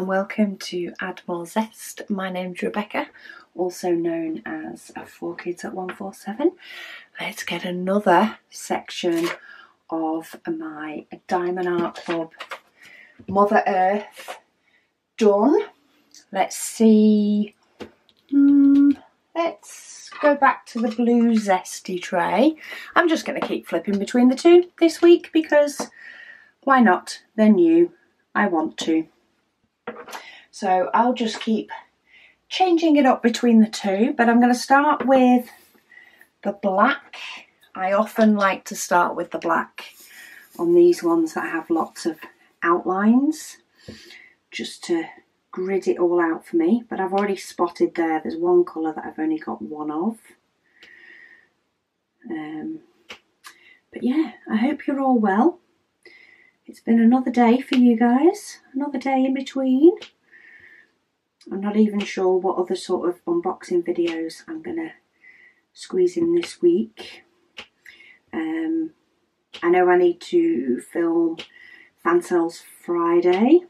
and welcome to Add More Zest. My name's Rebecca, also known as 4Kids at 147. Let's get another section of my Diamond Art Club Mother Earth done. Let's see, let's go back to the blue zesty tray. I'm just going to keep flipping between the two this week because why not? They're new. I want to. So I'll just keep changing it up between the two, but I'm going to start with the black. I often like to start with the black on these ones that have lots of outlines, just to grid it all out for me. But I've already spotted there's one colour that I've only got one of. But yeah, I hope you're all well. It's been another day for you guys, another day in between. I'm not even sure what other sort of unboxing videos I'm going to squeeze in this week. I know I need to film Fan Sales Friday.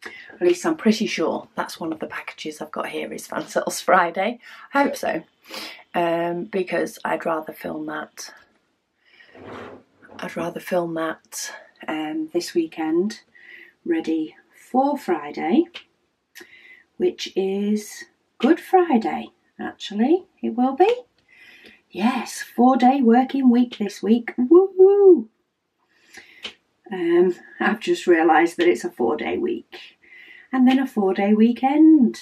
At least I'm pretty sure that's one of the packages I've got here is Fan Sales Friday. I hope so, because I'd rather film that. This weekend, ready for Friday, which is Good Friday, actually. It will be. Yes, 4-day working week this week. Woo-hoo! I've just realised that it's a 4-day week and then a 4-day weekend.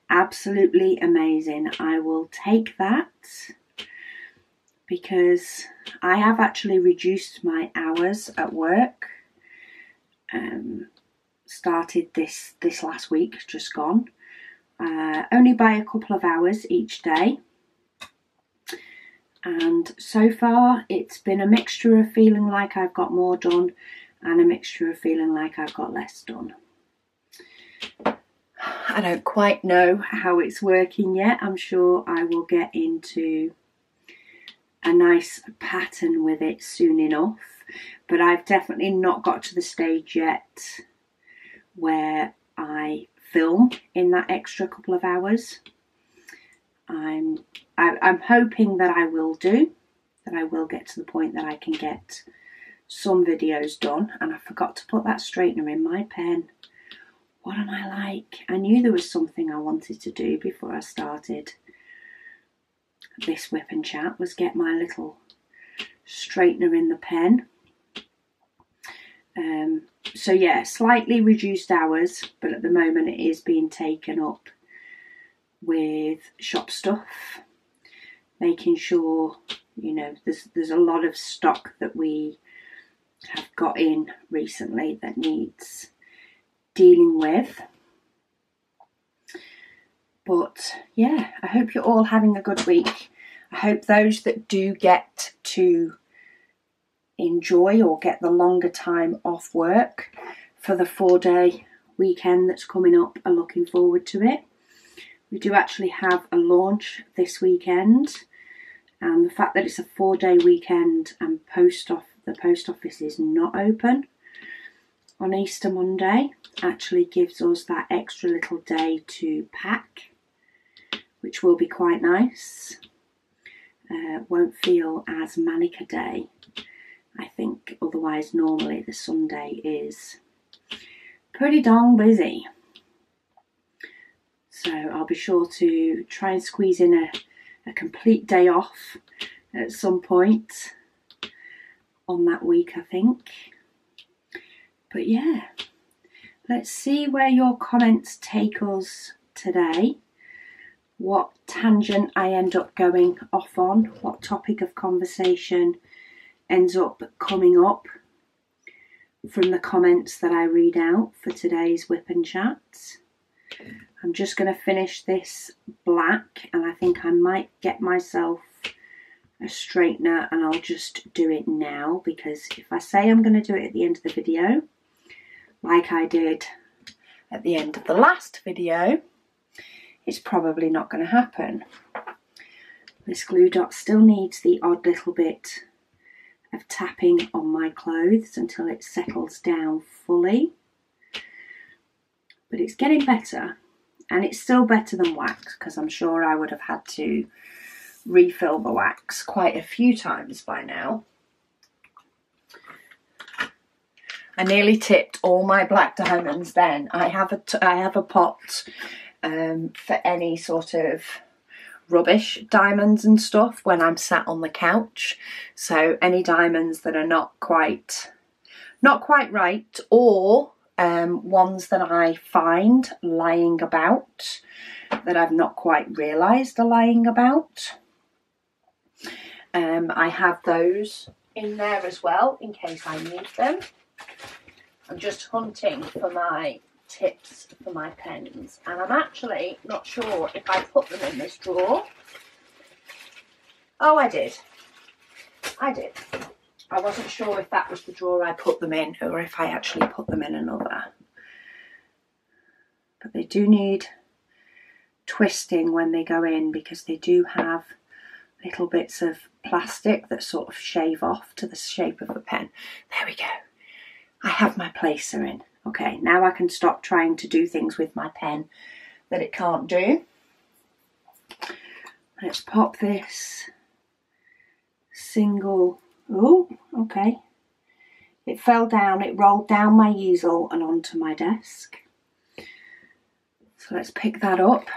Absolutely amazing. I will take that because I have actually reduced my hours at work. Started this last week, just gone. Only by a couple of hours each day. And so far it's been a mixture of feeling like I've got more done and a mixture of feeling like I've got less done. I don't quite know how it's working yet. I'm sure I will get into a nice pattern with it soon enough. But I've definitely not got to the stage yet where I film in that extra couple of hours. I'm hoping that I will get to the point that I can get some videos done. And I forgot to put that straightener in my pen. What am I like? I knew there was something I wanted to do before I started this WIP and Chat, was get my little straightener in the pen. So yeah, slightly reduced hours, but at the moment it is being taken up with shop stuff, making sure, you know, there's a lot of stock that we have got in recently that needs dealing with. But yeah, I hope you're all having a good week. I hope those that do get to enjoy or get the longer time off work for the 4-day weekend that's coming up are looking forward to it. We do actually have a launch this weekend, and the fact that it's a 4-day weekend and the post office is not open on Easter Monday actually gives us that extra little day to pack, which will be quite nice. Won't feel as manic a day, I think. Otherwise, normally the Sunday is pretty darn busy. So I'll be sure to try and squeeze in a complete day off at some point on that week, I think. But yeah, let's see where your comments take us today. What tangent I end up going off on, what topic of conversation ends up coming up from the comments that I read out for today's WIP and Chats. I'm just going to finish this black, and I think I might get myself a straightener and I'll just do it now, because if I say I'm going to do it at the end of the video, like I did at the end of the last video, it's probably not going to happen. This glue dot still needs the odd little bit of tapping on my clothes until it settles down fully. but it's getting better, and it's still better than wax, because I'm sure I would have had to refill the wax quite a few times by now. I nearly tipped all my black diamonds then. I have a pot for any sort of rubbish diamonds and stuff when I'm sat on the couch. So any diamonds that are not quite right, or ones that I find lying about that I've not quite realised are lying about. I have those in there as well in case I need them. I'm just hunting for my tips for my pens, and I'm actually not sure if I put them in this drawer. Oh, I did. I wasn't sure if that was the drawer I put them in, or if I actually put them in another. But they do need twisting when they go in, because they do have little bits of plastic that sort of shave off to the shape of the pen. There we go. I have my placer in. Okay, now I can stop trying to do things with my pen that it can't do. Let's pop this single. Oh, okay. It fell down, it rolled down my easel and onto my desk. So let's pick that up.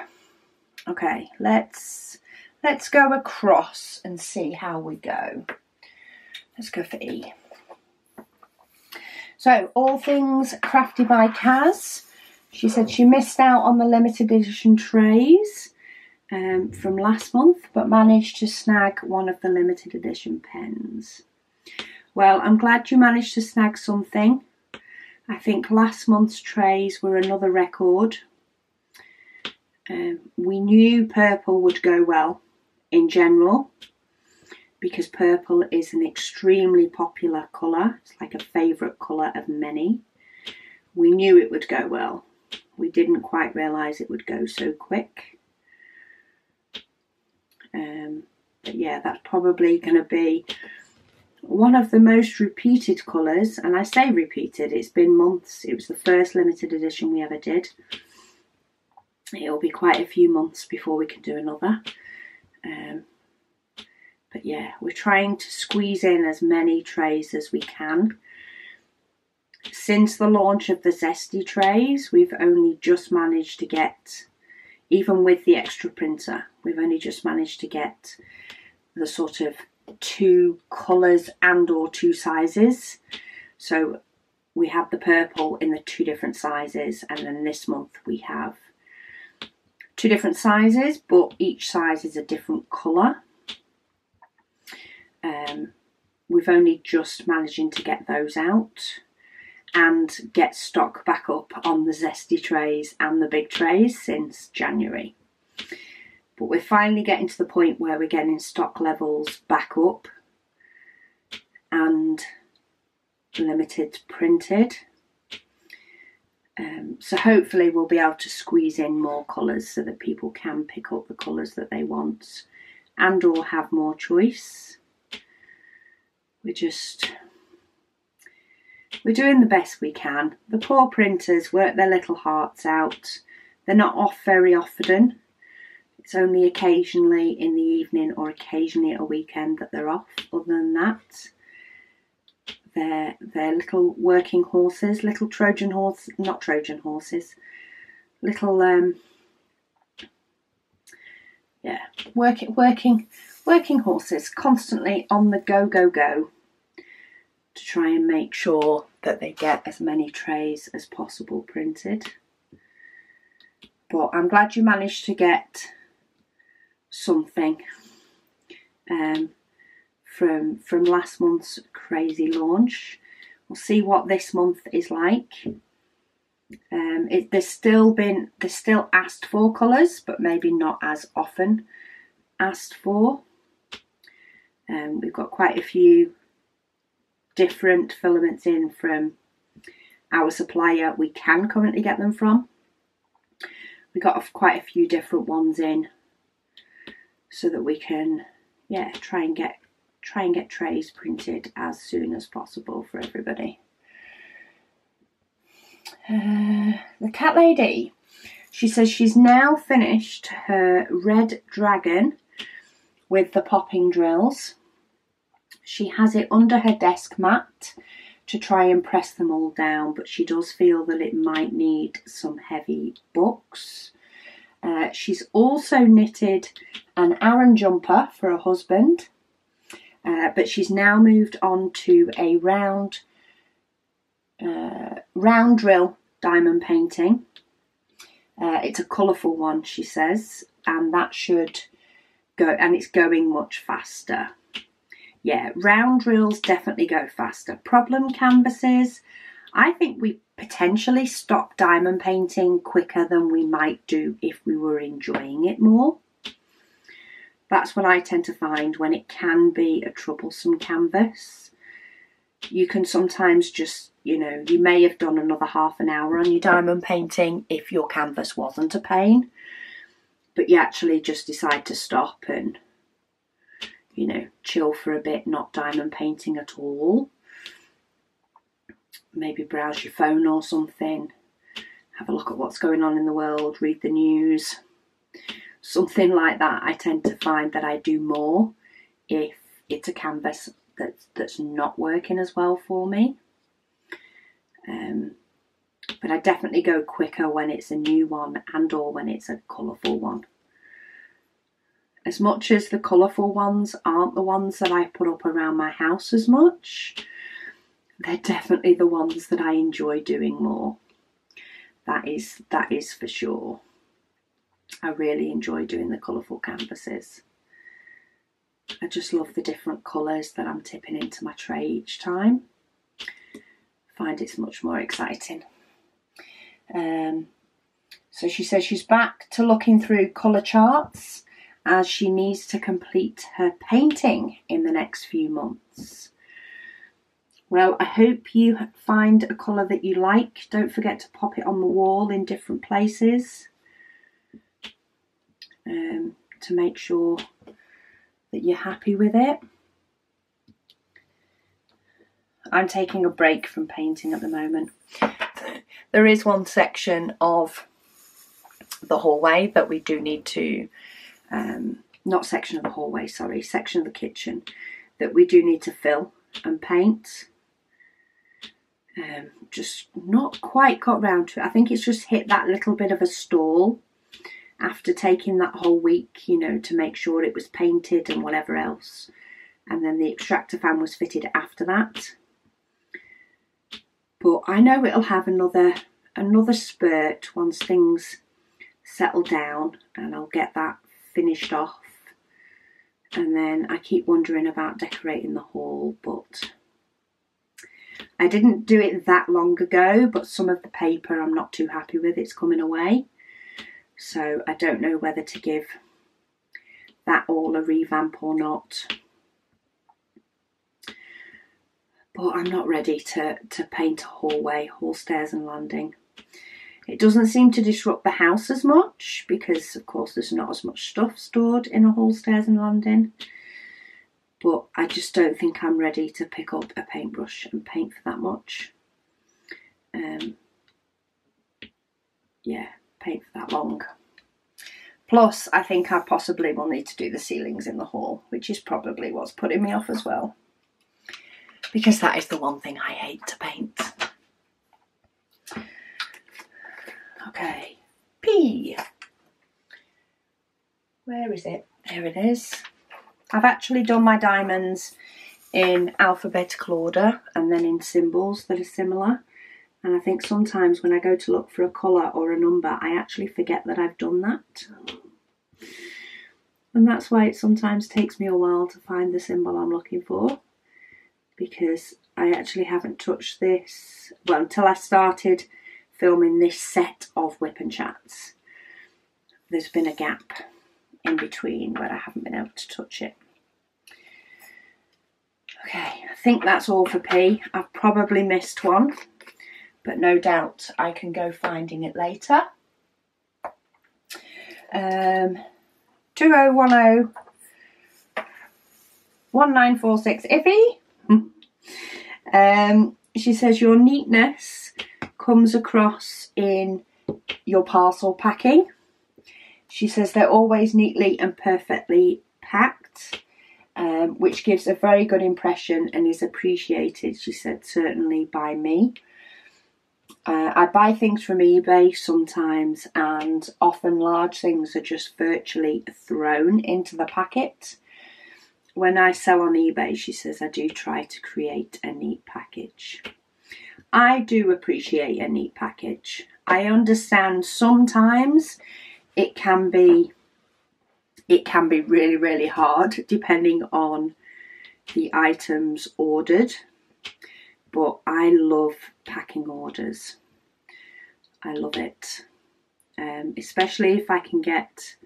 Okay, let's go across and see how we go. Let's go for E. So, all things crafty by Kaz. She said she missed out on the limited edition trays from last month, but managed to snag one of the limited edition pens. Well, I'm glad you managed to snag something. I think last month's trays were another record. We knew purple would go well in general, because purple is an extremely popular colour. It's like a favourite colour of many. We knew it would go well. We didn't quite realise it would go so quick. But yeah, that's probably going to be one of the most repeated colours. And I say repeated, it's been months. It was the first limited edition we ever did. It'll be quite a few months before we can do another. But yeah, we're trying to squeeze in as many trays as we can. Since the launch of the Zesty trays, we've only just managed to get, even with the extra printer, we've only just managed to get the sort of 2 colours and or 2 sizes. So we have the purple in the 2 different sizes, and then this month we have 2 different sizes, but each size is a different colour. We've only just managing to get those out and get stock back up on the Zesty trays and the big trays since January. But we're finally getting to the point where we're getting stock levels back up and limited printed. So hopefully we'll be able to squeeze in more colours so that people can pick up the colours that they want and or have more choice. We're doing the best we can. The poor printers work their little hearts out. They're not off very often. It's only occasionally in the evening or occasionally at a weekend that they're off. Other than that, they're little working horses, little Trojan horses, not Trojan horses, little working horses, constantly on the go to try and make sure that they get as many trays as possible printed. But I'm glad you managed to get something from last month's crazy launch. We'll see what this month is like. There's still asked for colours, but maybe not as often asked for. We've got quite a few different filaments in from our supplier we can currently get them from. We got quite a few different ones in so that we can try and get trays printed as soon as possible for everybody. The cat lady, she says she's now finished her red dragon with the popping drills. She has it under her desk mat to try and press them all down, but she does feel that it might need some heavy books. She's also knitted an Aran jumper for her husband, but she's now moved on to a round drill diamond painting. It's a colourful one, she says, and that should go, and it's going much faster. Yeah, round drills definitely go faster. Problem canvases, I think we potentially stop diamond painting quicker than we might do if we were enjoying it more. That's what I tend to find when it can be a troublesome canvas. You can sometimes just, you know, you may have done another half an hour on your diamond painting if your canvas wasn't a pain, but you actually just decide to stop and, you know, chill for a bit, not diamond painting at all. Maybe browse your phone or something, have a look at what's going on in the world, read the news, something like that. I tend to find that I do more if it's a canvas that's not working as well for me. But I definitely go quicker when it's a new one and or when it's a colourful one. As much as the colourful ones aren't the ones that I put up around my house as much, they're definitely the ones that I enjoy doing more. That is for sure. I really enjoy doing the colourful canvases. I just love the different colours that I'm tipping into my tray each time. Find it's much more exciting. So she says she's back to looking through colour charts as she needs to complete her painting in the next few months. Well, I hope you find a colour that you like. Don't forget to pop it on the wall in different places to make sure that you're happy with it. I'm taking a break from painting at the moment. There is one section of the hallway that we do need to, not section of the hallway, sorry, section of the kitchen that we do need to fill and paint. Just not quite got round to it. I think it's just hit that little bit of a stall after taking that whole week, you know, to make sure it was painted and whatever else. And then the extractor fan was fitted after that. But I know it'll have another spurt once things settle down and I'll get that finished off. And then I keep wondering about decorating the hall, but I didn't do it that long ago, but some of the paper I'm not too happy with. It's coming away. So I don't know whether to give that all a revamp or not. But I'm not ready to paint a hallway, hall, stairs and landing. It doesn't seem to disrupt the house as much because, of course, there's not as much stuff stored in a hall, stairs and landing. But I just don't think I'm ready to pick up a paintbrush and paint for that much. Yeah, paint for that long. Plus, I think I possibly will need to do the ceilings in the hall, which is probably what's putting me off as well. Because that is the one thing I hate to paint. Okay, P. Where is it? There it is. I've actually done my diamonds in alphabetical order and then in symbols that are similar. And I think sometimes when I go to look for a colour or a number, I actually forget that I've done that. And that's why it sometimes takes me a while to find the symbol I'm looking for. Because I actually haven't touched this, well, until I started filming this set of WIP Chats. There's been a gap in between where I haven't been able to touch it. Okay, I think that's all for P. I've probably missed one, but no doubt I can go finding it later. 2010 1946 Iffy. She says your neatness comes across in your parcel packing. She says they're always neatly and perfectly packed, which gives a very good impression and is appreciated, she said, certainly by me. I buy things from eBay sometimes, and often large things are just virtually thrown into the packet. When I sell on eBay, she says, I do try to create a neat package. I do appreciate a neat package. I understand sometimes it can be really, really hard depending on the items ordered. But I love packing orders. I love it. Especially if I can get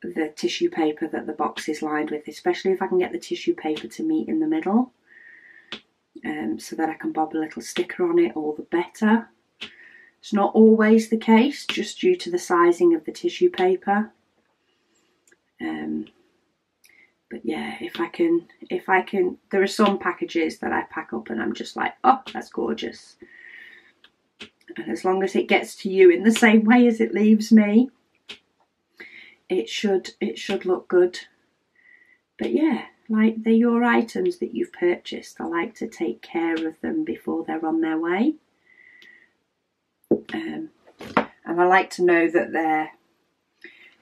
the tissue paper that the box is lined with, especially if I can get the tissue paper to meet in the middle, so that I can bob a little sticker on it, all the better. It's not always the case, just due to the sizing of the tissue paper. But yeah, if I can, there are some packages that I pack up and I'm just like, oh, that's gorgeous. And as long as it gets to you in the same way as it leaves me, it should look good. But yeah, like, they're your items that you've purchased. I like to take care of them before they're on their way. And I like to know that they're,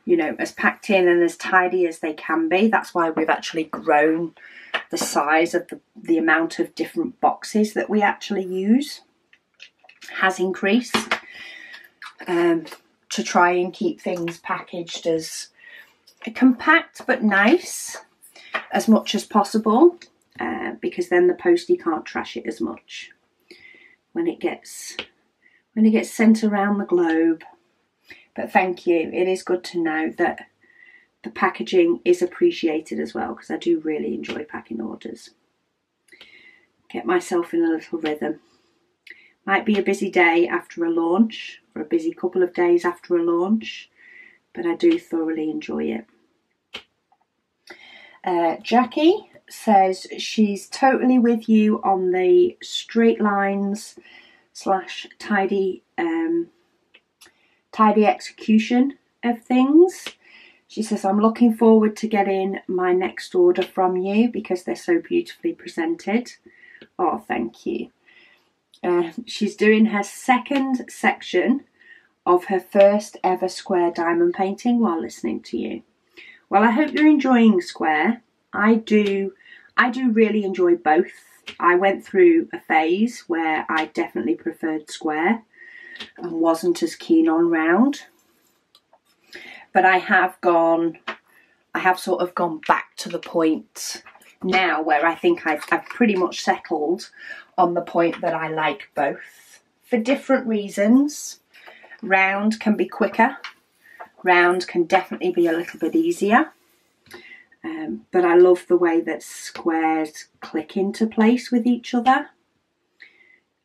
you know, as packed in and as tidy as they can be. That's why we've actually grown the size of the amount of different boxes that we actually use has increased, to try and keep things packaged as compact but nice as much as possible, because then the postie can't trash it as much when it gets sent around the globe. But thank you. It is good to know that the packaging is appreciated as well, because I do really enjoy packing orders. Get myself in a little rhythm. Might be a busy day after a launch, or a busy couple of days after a launch, but I do thoroughly enjoy it. Jackie says she's totally with you on the straight lines / tidy execution of things. She says, I'm looking forward to getting my next order from you because they're so beautifully presented. Oh, thank you. She's doing her second section of her first ever square diamond painting while listening to you. Well, I hope you're enjoying square. I do really enjoy both. I went through a phase where I definitely preferred square and wasn't as keen on round. But I have sort of gone back to the point now where I think I've pretty much settled on the point that I like both for different reasons. Round can be quicker. Round can definitely be a little bit easier. But I love the way that squares click into place with each other,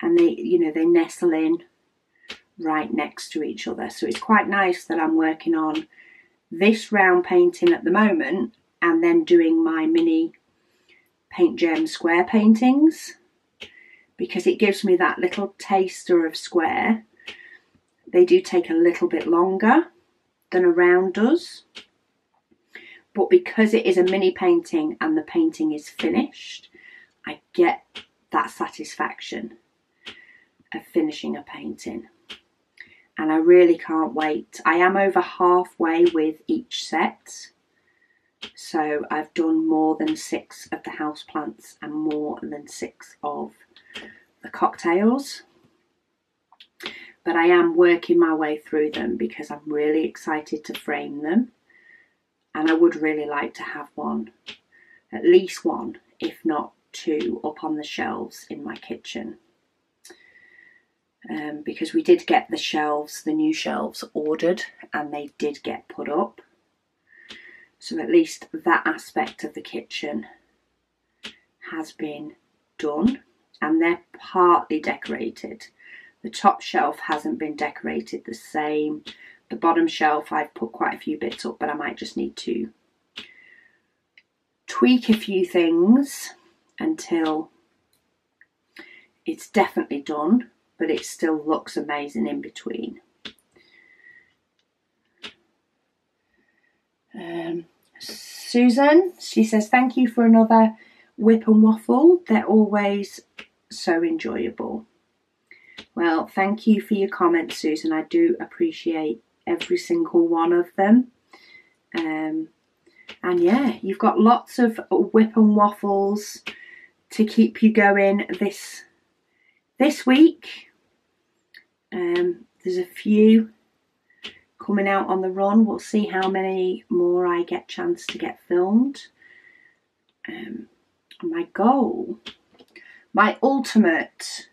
and they nestle in right next to each other. So it's quite nice that I'm working on this round painting at the moment and then doing my mini paint gem square paintings, because it gives me that little taster of square. They do take a little bit longer than a round does, but because it is a mini painting and the painting is finished, I get that satisfaction of finishing a painting. And I really can't wait. I am over halfway with each set. So I've done more than 6 of the houseplants and more than 6 of the cocktails. But I am working my way through them because I'm really excited to frame them. And I would really like to have one, at least one, if not 2, up on the shelves in my kitchen. Because we did get the new shelves ordered, and they did get put up. So at least that aspect of the kitchen has been done, and they're partly decorated. The top shelf hasn't been decorated the same. The bottom shelf, I've put quite a few bits up, but I might just need to tweak a few things until it's definitely done. but it still looks amazing in between. Susan, she says, thank you for another WIP and Waffle. They're always so enjoyable. Well, thank you for your comments, Susan. I do appreciate every single one of them. And yeah, you've got lots of WIP and Waffles to keep you going this week. There's a few coming out on the run. We'll see how many more I get chance to get filmed. My goal, my ultimate,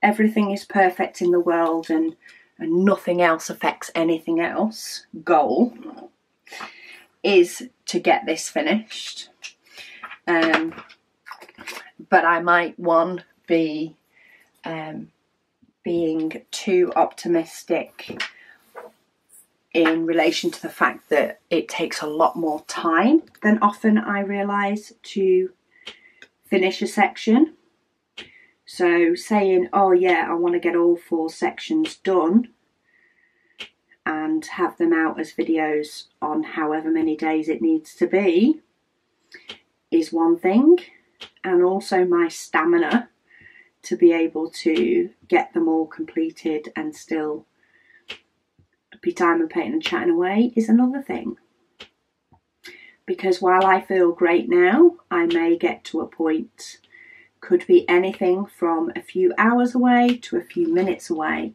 everything is perfect in the world and nothing else affects anything else goal is to get this finished. But I might, one, be being too optimistic in relation to the fact that it takes a lot more time than often I realise to finish a section. So saying, oh yeah, I want to get all 4 sections done and have them out as videos on however many days it needs to be is one thing, and also my stamina to be able to get them all completed and still be time and painting and chatting away is another thing. Because while I feel great now, I may get to a point, could be anything from a few hours away to a few minutes away,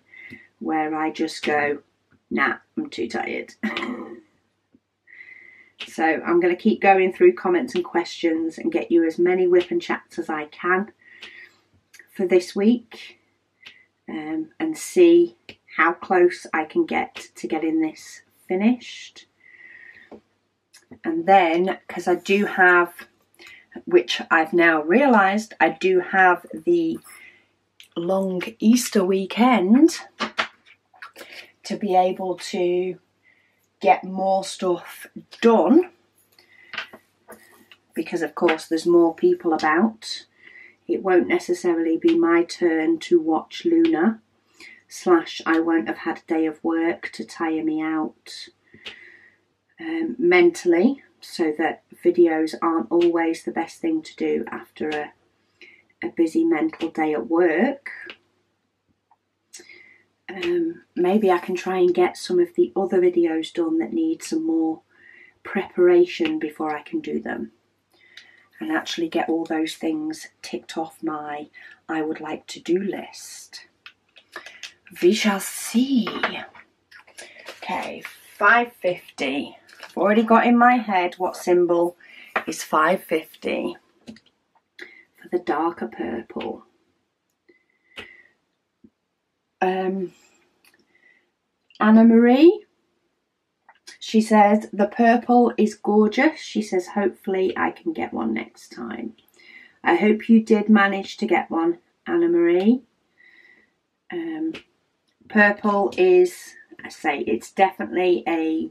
where I just go, nah, I'm too tired. So I'm going to keep going through comments and questions and get you as many WIP and chats as I can for this week, and see how close I can get to getting this finished. And then, because I do have, which I've now realised, I do have the long Easter weekend to be able to get more stuff done, because of course there's more people about. It won't necessarily be my turn to watch Luna, / I won't have had a day of work to tire me out mentally, so that videos aren't always the best thing to do after a busy mental day at work. Maybe I can try and get some of the other videos done that need some more preparation before I can do them, and actually get all those things ticked off my I would like to do list. We shall see. Okay, 550. I've already got in my head what symbol is 550 for the darker purple. Anna Marie, she says the purple is gorgeous. She says hopefully I can get one next time. I hope you did manage to get one, Anna Marie. Purple is, I say, it's definitely a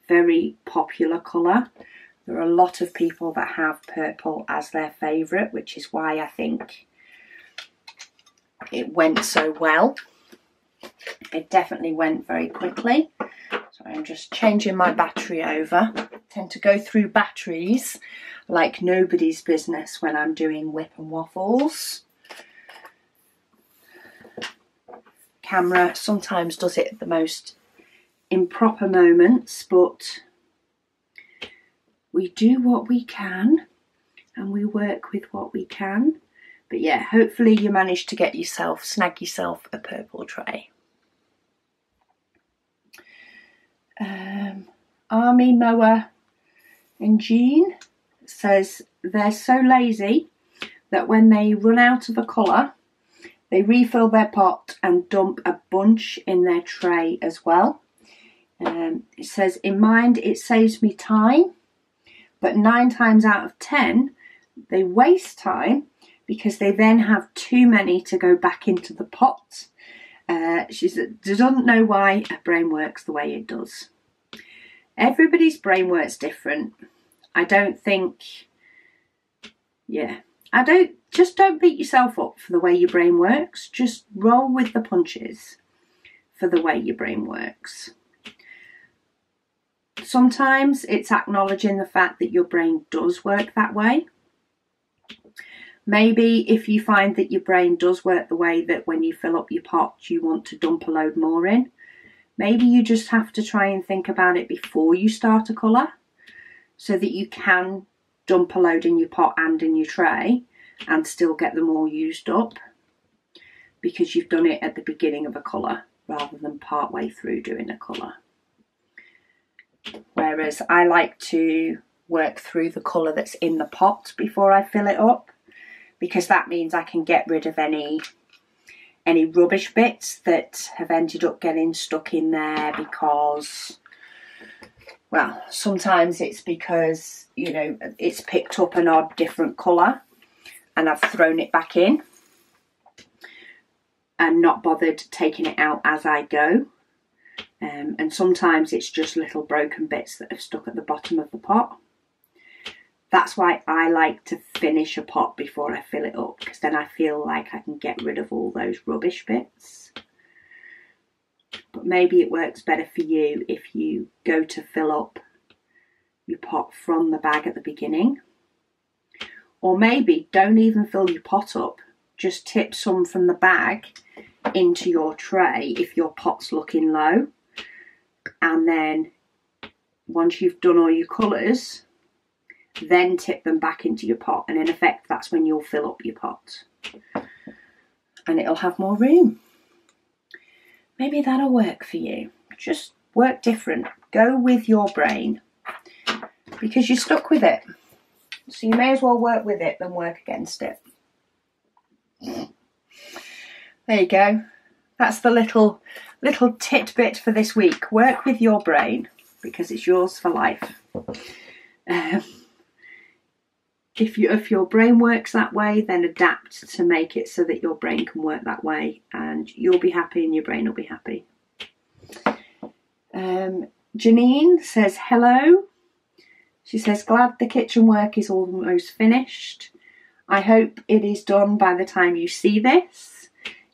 very popular colour. There are a lot of people that have purple as their favourite, which is why I think it went so well. It definitely went very quickly. So I'm just changing my battery over. I tend to go through batteries like nobody's business when I'm doing WIP and Waffles. Camera sometimes does it at the most improper moments, but we do what we can and we work with what we can. But yeah, hopefully you managed to get yourself, snag yourself a purple tray. Army Mower and Jean says they're so lazy that when they run out of a colour, they refill their pot and dump a bunch in their tray as well. It says, in mind, it saves me time, but 9 times out of 10, they waste time because they then have too many to go back into the pot. She doesn't know why her brain works the way it does. Everybody's brain works different. I don't think, yeah, just don't beat yourself up for the way your brain works. Just roll with the punches for the way your brain works. Sometimes it's acknowledging the fact that your brain does work that way. Maybe if you find that your brain does work the way that when you fill up your pot, you want to dump a load more in, maybe you just have to try and think about it before you start a colour so that you can dump a load in your pot and in your tray and still get them all used up because you've done it at the beginning of a colour rather than part way through doing a colour. Whereas I like to work through the colour that's in the pot before I fill it up, because that means I can get rid of any rubbish bits that have ended up getting stuck in there because, well, sometimes it's because, you know, it's picked up an odd different colour and I've thrown it back in and not bothered taking it out as I go. And sometimes it's just little broken bits that have stuck at the bottom of the pot. That's why I like to finish a pot before I fill it up, because then I feel like I can get rid of all those rubbish bits. But maybe it works better for you if you go to fill up your pot from the bag at the beginning. Or maybe don't even fill your pot up, just tip some from the bag into your tray if your pot's looking low. And then once you've done all your colours, then tip them back into your pot, and in effect that's when you'll fill up your pot and it'll have more room. Maybe that'll work for you. Just work different. Go with your brain because you're stuck with it. So you may as well work with it than work against it. There you go. That's the little tidbit for this week. Work with your brain because it's yours for life. If your brain works that way, then adapt to make it so that your brain can work that way, and you'll be happy and your brain will be happy. Janine says hello. She says, glad the kitchen work is almost finished. I hope it is done by the time you see this.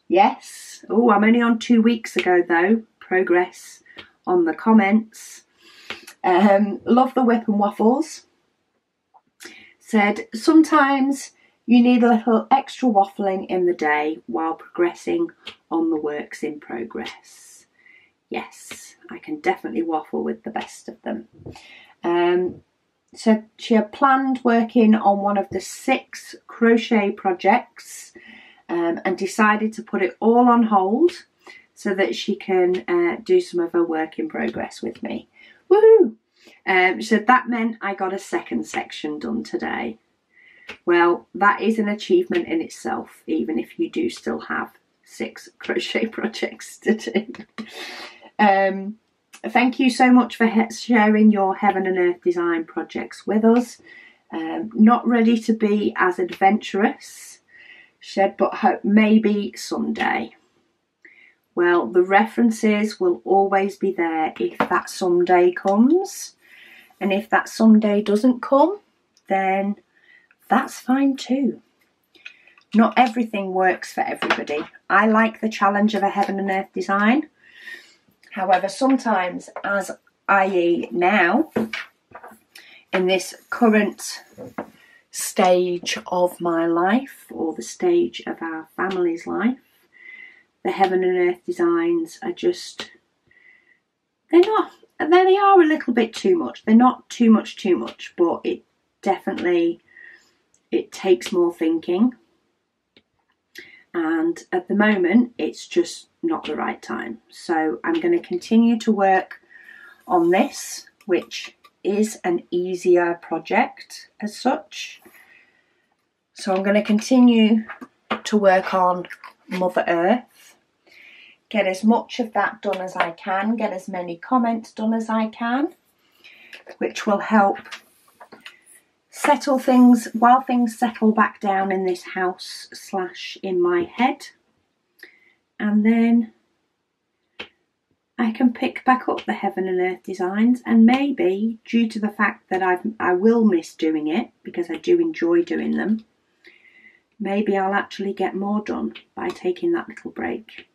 Yes. Oh, I'm only on 2 weeks ago though. Progress on the comments. Love the WIP and waffles. Said, sometimes you need a little extra waffling in the day while progressing on the works in progress. Yes, I can definitely waffle with the best of them. So she had planned working on one of the 6 crochet projects and decided to put it all on hold so that she can do some of her work in progress with me. Woohoo! So that meant I got a second section done today. Well, that is an achievement in itself, even if you do still have 6 crochet projects to do. Thank you so much for sharing your Heaven and Earth design projects with us. Not ready to be as adventurous, said, but hope maybe someday. Well, the references will always be there if that someday comes. And if that someday doesn't come, then that's fine too. Not everything works for everybody. I like the challenge of a Heaven and Earth design. However, sometimes, as i.e. now, in this current stage of my life, or the stage of our family's life, the Heaven and Earth designs are just, they are a little bit too much. They're not too much, but it definitely, it takes more thinking. And at the moment, it's just not the right time. So I'm going to continue to work on this, which is an easier project as such. So I'm going to continue to work on Mother Earth, get as much of that done as I can, get as many comments done as I can, which will help settle things while things settle back down in this house / in my head. And then I can pick back up the Heaven and Earth designs, and maybe due to the fact that I will miss doing it because I do enjoy doing them, maybe I'll actually get more done by taking that little break.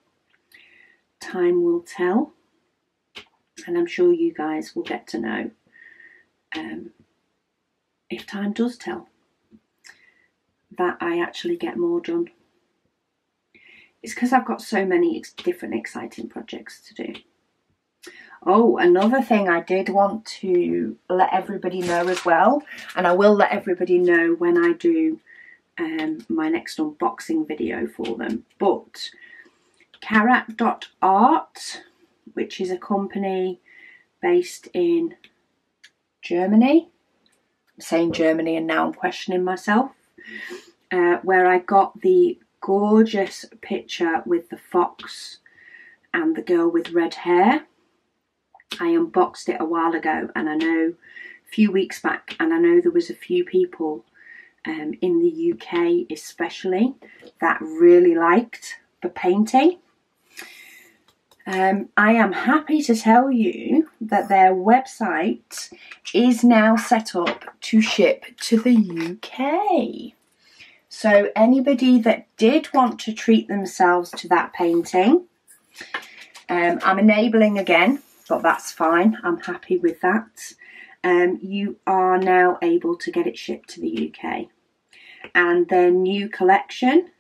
Time will tell, and I'm sure you guys will get to know if time does tell that I actually get more done. It's because I've got so many different exciting projects to do. Oh, another thing I did want to let everybody know as well, and I will let everybody know when I do my next unboxing video for them, but Karat.art, which is a company based in Germany, I'm saying Germany and now I'm questioning myself, where I got the gorgeous picture with the fox and the girl with red hair. I unboxed it a while ago, and I know a few weeks back, and I know there was a few people in the UK especially that really liked the painting. I am happy to tell you that their website is now set up to ship to the UK. So anybody that did want to treat themselves to that painting, I'm enabling again, but that's fine. I'm happy with that. You are now able to get it shipped to the UK. And their new collection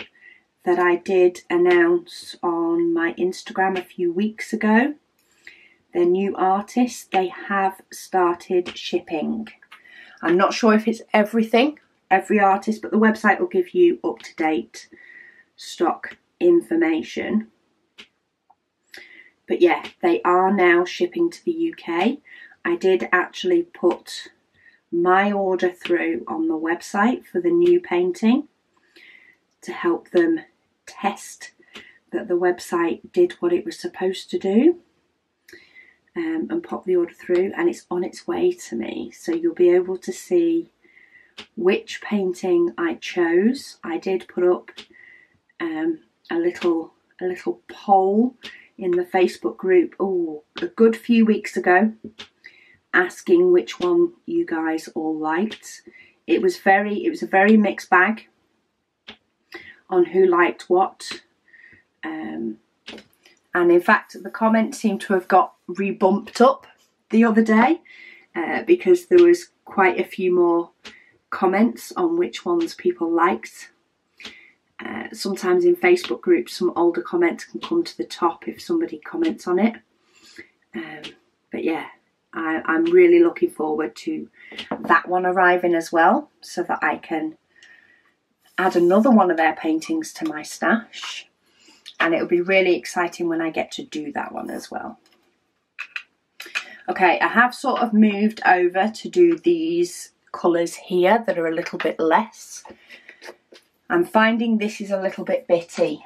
that I did announce on my Instagram a few weeks ago, their new artists, they have started shipping. I'm not sure if it's everything, every artist, but the website will give you up-to-date stock information. But yeah, they are now shipping to the UK. I did actually put my order through on the website for the new painting to help them test that the website did what it was supposed to do, and pop the order through, and it's on its way to me. So you'll be able to see which painting I chose. I did put up a little poll in the Facebook group a good few weeks ago, asking which one you guys all liked. It was a very mixed bag on who liked what, and in fact the comments seem to have got rebumped up the other day because there was quite a few more comments on which ones people liked. Sometimes in Facebook groups some older comments can come to the top if somebody comments on it, but yeah, I'm really looking forward to that one arriving as well, so that I can add another one of their paintings to my stash, and it'll be really exciting when I get to do that one as well. Okay, I have sort of moved over to do these colours here that are a little bit less. I'm finding this is a little bit bitty,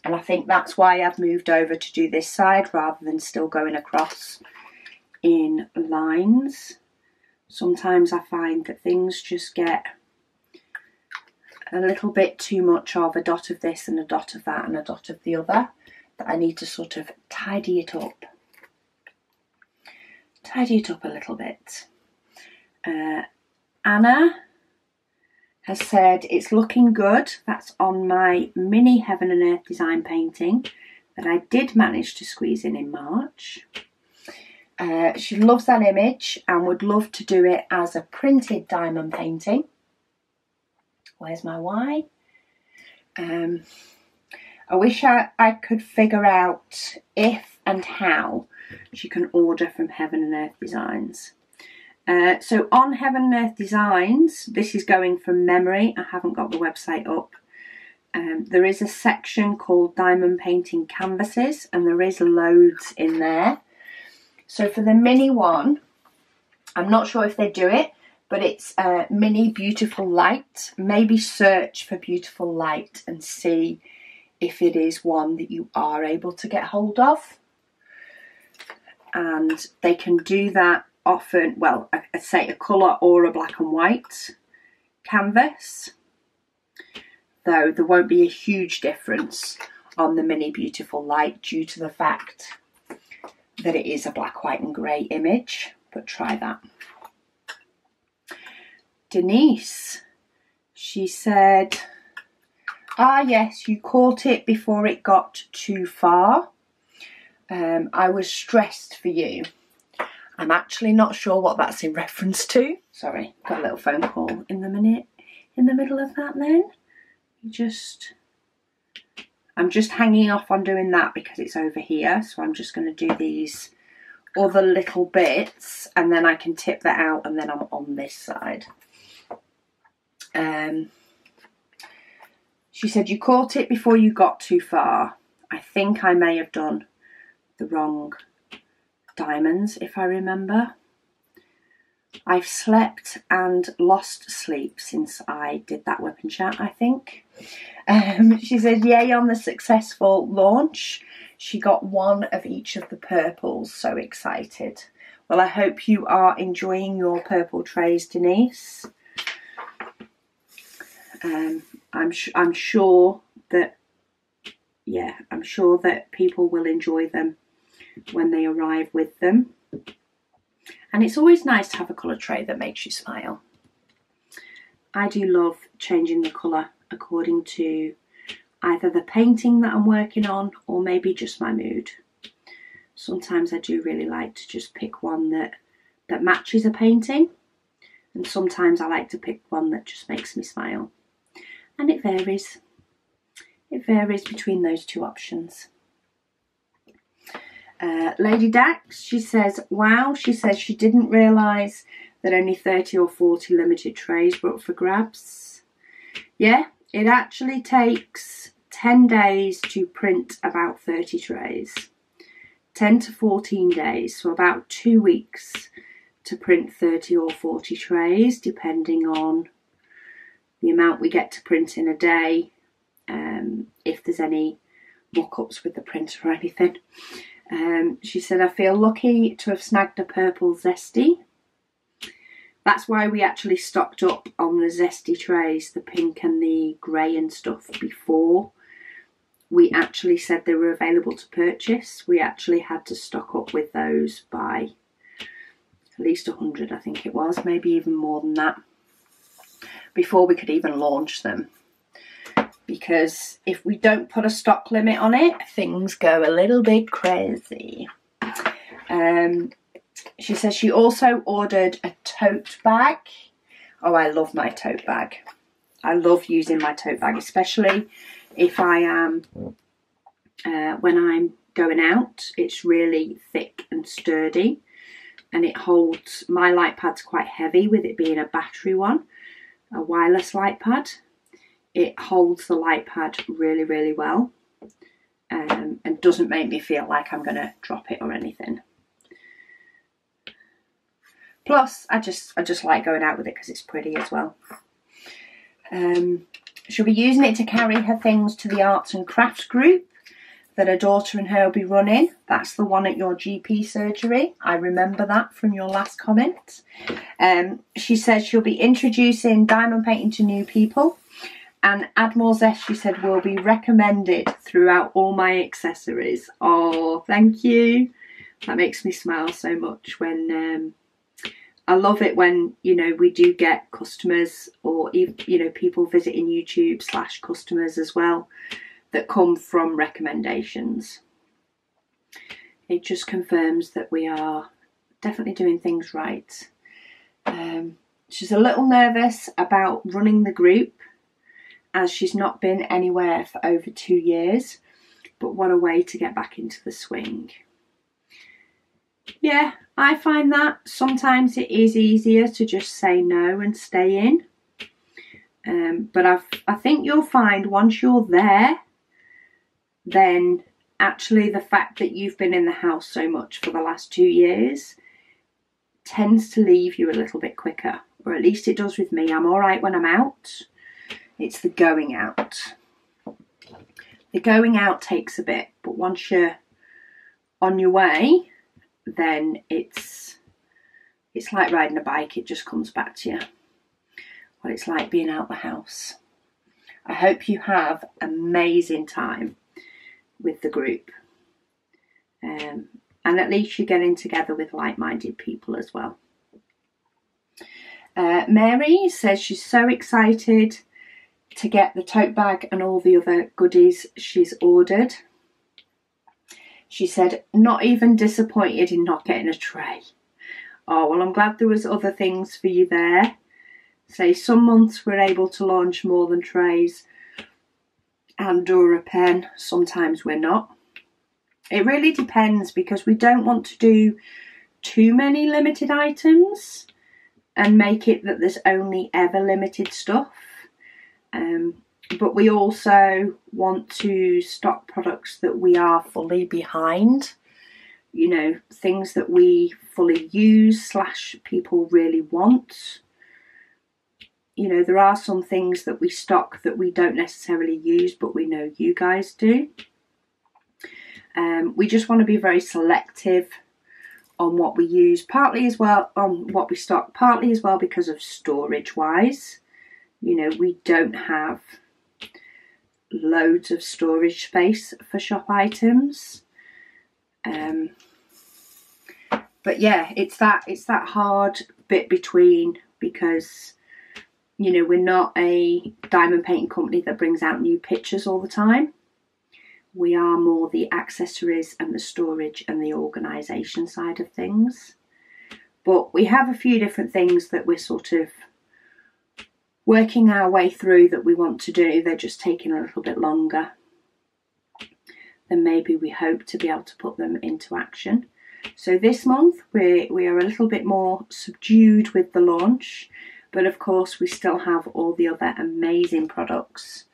and I think that's why I've moved over to do this side rather than still going across in lines. Sometimes I find that things just get a little bit too much of a dot of this and a dot of that and a dot of the other, that I need to sort of tidy it up a little bit. Anna has said it's looking good. That's on my mini Heaven and Earth design painting that I did manage to squeeze in March. She loves that image and would love to do it as a printed diamond painting. Where's my why? I wish I could figure out if and how she can order from Heaven and Earth Designs. So on Heaven and Earth Designs, this is going from memory, I haven't got the website up. There is a section called Diamond Painting Canvases, and there is loads in there. So for the mini one, I'm not sure if they do it, but it's mini Beautiful Light. Maybe search for Beautiful Light and see if it is one that you are able to get hold of. And they can do that often, well, I'd say a colour or a black and white canvas, though there won't be a huge difference on the mini Beautiful Light due to the fact that it is a black, white and grey image, but try that. Denise, she said, Ah yes, you caught it before it got too far. I was stressed for you. I'm actually not sure what that's in reference to. Sorry, got a little phone call in the middle of that then. I'm just hanging off on doing that because it's over here. So I'm just going to do these other little bits and then I can tip that out and then I'm on this side. She said you caught it before you got too far. I think I may have done the wrong diamonds if I remember. I've slept and lost sleep since I did that WIP Chat, I think. She said yay on the successful launch. She got one of each of the purples, so excited. Well, I hope you are enjoying your purple trays, Denise. I'm sure that, yeah, I'm sure that people will enjoy them when they arrive with them. And it's always nice to have a colour tray that makes you smile. I do love changing the colour according to either the painting that I'm working on or maybe just my mood. Sometimes I do really like to just pick one that matches a painting, and sometimes I like to pick one that just makes me smile. And it varies. It varies between those two options. Lady DAC, she says, wow, she says she didn't realise that only 30 or 40 limited trays were up for grabs. Yeah, it actually takes 10 days to print about 30 trays. 10 to 14 days, so about 2 weeks to print 30 or 40 trays, depending on the amount we get to print in a day, if there's any mock-ups with the printer or anything. She said, I feel lucky to have snagged a purple zesty. That's why we actually stocked up on the zesty trays, the pink and the grey and stuff, before we actually said they were available to purchase. We actually had to stock up with those by at least 100, I think it was, maybe even more than that, before we could even launch them. Because if we don't put a stock limit on it, things go a little bit crazy. She says she also ordered a tote bag. Oh, I love my tote bag. I love using my tote bag, especially if I am, when I'm going out. It's really thick and sturdy, and it holds, my light pad's quite heavy with it being a battery one, a wireless light pad. It holds the light pad really, really well, and doesn't make me feel like I'm going to drop it or anything. Plus, I just like going out with it because it's pretty as well. She'll be using it to carry her things to the arts and crafts group that her daughter and her will be running. That's the one at your GP surgery. I remember that from your last comment. She says she'll be introducing diamond painting to new people. And Add More Zest, she said, will be recommended throughout all my accessories. Oh, thank you. That makes me smile so much when, I love it when, you know, we do get customers or, you know, people visiting YouTube / customers as well that come from recommendations. It just confirms that we are definitely doing things right. She's a little nervous about running the group, as she's not been anywhere for over 2 years, but what a way to get back into the swing. Yeah, I find that sometimes it is easier to just say no and stay in. But I think you'll find once you're there, then actually the fact that you've been in the house so much for the last 2 years tends to leave you a little bit quicker, or at least it does with me. I'm all right when I'm out. It's the going out. The going out takes a bit, but once you're on your way, then it's like riding a bike. It just comes back to you. What it's like being out the house. I hope you have an amazing time with the group. And at least you're getting together with like-minded people as well. Mary says she's so excited to get the tote bag and all the other goodies she's ordered. She said, not even disappointed in not getting a tray. Oh, well, I'm glad there was other things for you there. Say, some months we're able to launch more than trays and or a pen. Sometimes we're not. It really depends, because we don't want to do too many limited items and make it that there's only ever limited stuff. But we also want to stock products that we are fully behind. You know, things that we fully use / people really want. You know, there are some things that we stock that we don't necessarily use, but we know you guys do. We just want to be very selective on what we use, partly as well on what we stock, partly as well because of storage wise. You know, we don't have loads of storage space for shop items. But yeah, it's that hard bit between, because, you know, we're not a diamond painting company that brings out new pictures all the time. We are more the accessories and the storage and the organisation side of things. But we have a few different things that we're sort of working our way through that we want to do. They're just taking a little bit longer than maybe we hope to be able to put them into action. So this month we are a little bit more subdued with the launch, but of course we still have all the other amazing products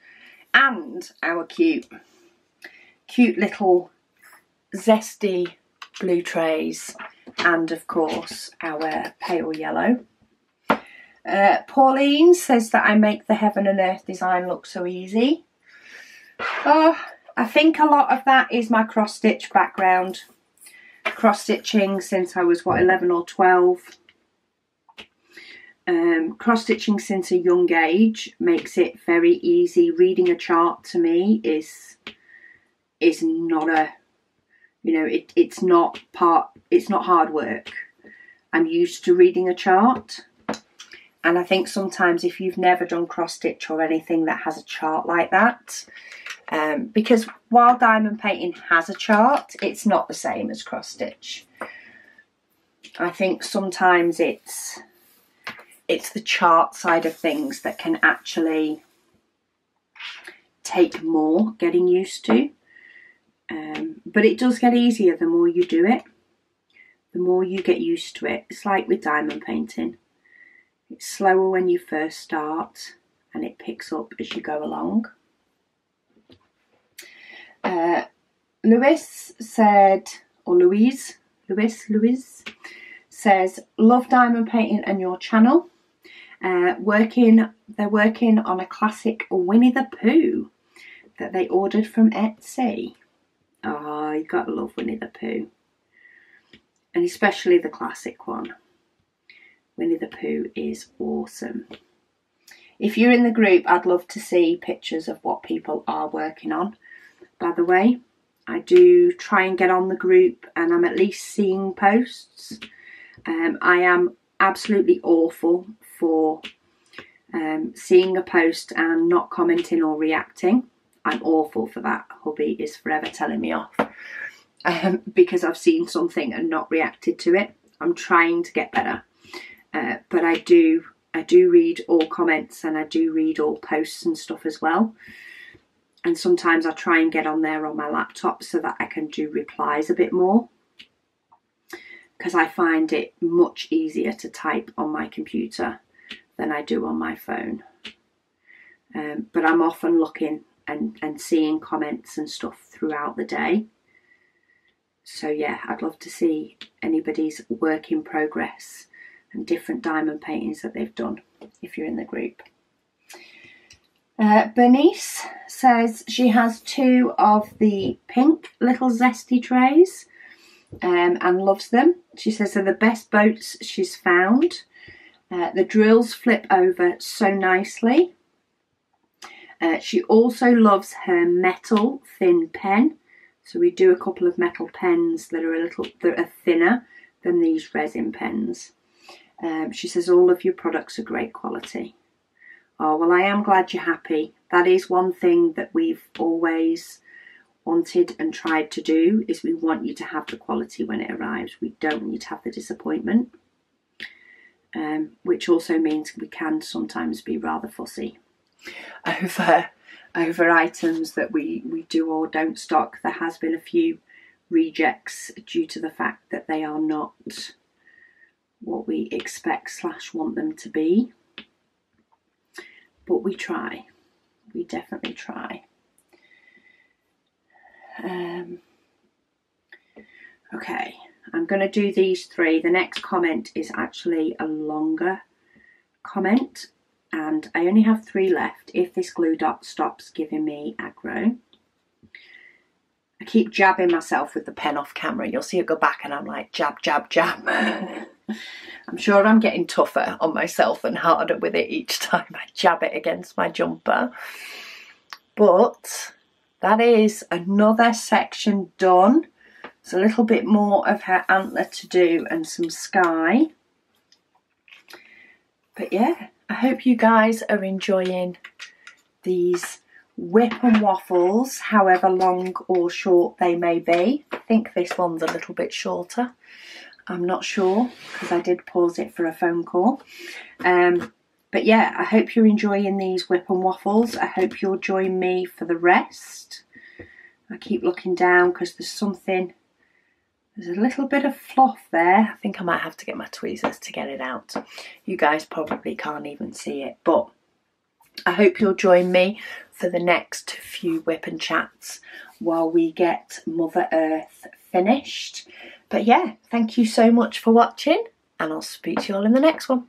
and our cute little zesty blue trays, and of course our pale yellow. Pauline says that I make the heaven and earth design look so easy. Oh, I think a lot of that is my cross stitch background. Cross stitching since I was 11 or 12. Cross stitching since a young age makes it very easy. Reading a chart to me is not a, you know, it's not hard work. I'm used to reading a chart, and I think sometimes if you've never done cross stitch or anything that has a chart like that, because while diamond painting has a chart, it's not the same as cross stitch. I think sometimes it's the chart side of things that can actually take more getting used to. But it does get easier the more you do it, the more you get used to it. It's like with diamond painting. It's slower when you first start and it picks up as you go along. Louise says, love diamond painting and your channel. They're working on a classic Winnie the Pooh that they ordered from Etsy. Oh, you gotta love Winnie the Pooh, and especially the classic one. Winnie the Pooh is awesome. If you're in the group, I'd love to see pictures of what people are working on. By the way, I do try and get on the group and I'm at least seeing posts. I am absolutely awful for seeing a post and not commenting or reacting. I'm awful for that. Hubby is forever telling me off because I've seen something and not reacted to it. I'm trying to get better, but I do read all comments and I do read all posts and stuff as well. And sometimes I try and get on there on my laptop so that I can do replies a bit more, because I find it much easier to type on my computer than I do on my phone. But I'm often looking and seeing comments and stuff throughout the day. So yeah, I'd love to see anybody's work in progress and different diamond paintings that they've done if you're in the group. Bernice says she has 2 of the pink little zesty trays and loves them. She says they're the best boats she's found. The drills flip over so nicely. She also loves her metal thin pen. So we do a couple of metal pens that are thinner than these resin pens. She says all of your products are great quality. Oh, well, I am glad you're happy. That is one thing that we've always wanted and tried to do, is we want you to have the quality when it arrives. We don't want you to have the disappointment, which also means we can sometimes be rather fussy over items that we do or don't stock. There has been a few rejects due to the fact that they are not what we expect / want them to be. But we try. We definitely try. Okay, I'm going to do these 3. The next comment is actually a longer comment, and I only have 3 left. If this glue dot stops giving me aggro. I keep jabbing myself with the pen off camera. You'll see it go back and I'm like jab, jab, jab. I'm sure I'm getting tougher on myself and harder with it each time I jab it against my jumper. But that is another section done. There's a little bit more of her antler to do and some sky. But yeah, I hope you guys are enjoying these WIP and waffles, however long or short they may be. I think this one's a little bit shorter. I'm not sure because I did pause it for a phone call. But yeah, I hope you're enjoying these WIP and waffles. I hope you'll join me for the rest. I keep looking down because there's a little bit of fluff there. I think I might have to get my tweezers to get it out. You guys probably can't even see it, but I hope you'll join me for the next few WIP and chats while we get Mother Earth finished. But yeah, thank you so much for watching, and I'll speak to you all in the next one.